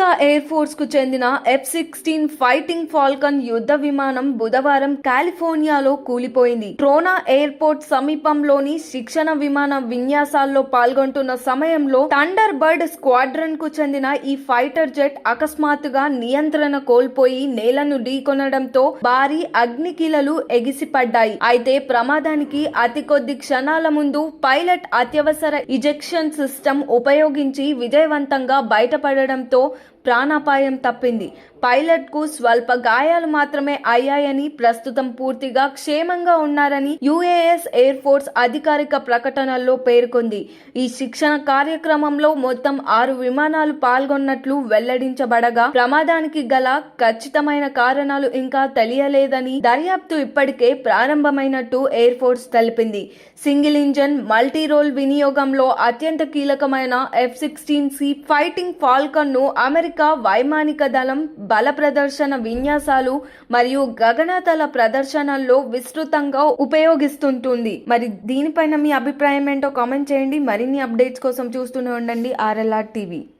America air force కు చెందిన F-16 fighting Falcon యుద్ధ విమానం బుధవారం కాలిఫోర్నియాలో కూలిపోయింది. ట్రోనా ఎయిర్పోర్ట్ సమీపంలోని శిక్షణ విమాన విన్యాసాల్లో పాల్గొంటున్న సమయంలో థండర్ బర్డ్ స్క్వాడ్రన్ కు చెందిన ఈ ఫైటర్ జెట్ అకస్మాత్తుగా నియంత్రణ కోల్పోయి నేలను ఢీకొనడంతో భారీ అగ్నికీలలు ఎగిసిపడ్డాయి. అయితే ప్రమాదానికి అతి కొద్ది క్షణాల ముందు పైలట్ అత్యవసర ఇజెక్షన్ సిస్టమ్ ఉపయోగించి విజయవంతంగా బయటపడడంతో ప్రాణాపాయం తప్పింది. పైలట్ కు స్వల్ప గాయాలు మాత్రమే అయ్యాయని, ప్రస్తుతం పూర్తిగా క్షేమంగా ఉన్నారని యుఎస్ ఎయిర్ ఫోర్స్ అధికారిక ప్రకటనల్లో పేర్కొంది. ఈ శిక్షణ కార్యక్రమంలో మొత్తం 6 విమానాలు పాల్గొన్నట్లు వెల్లడించబడగా ప్రమాదానికి గల ఖచ్చితమైన కారణాలు ఇంకా తెలియలేదని, దర్యాప్తు ఇప్పటికే ప్రారంభమైనట్టు ఎయిర్ ఫోర్స్ తెలిపింది. సింగిల్ ఇంజన్ మల్టీ రోల్ వినియోగంలో అత్యంత కీలకమైన F-16C ఫైటింగ్ ఫాల్కన్ ను అమెరికా వైమానిక దళం బల ప్రదర్శన విన్యాసాలు మరియు గగనతల ప్రదర్శనల్లో విస్తృతంగా ఉపయోగిస్తుంటుంది. మరి దీనిపైన మీ అభిప్రాయం ఏంటో కామెంట్ చేయండి. మరిన్ని అప్డేట్స్ కోసం చూస్తూనే ఉండండి RLR టీవీ.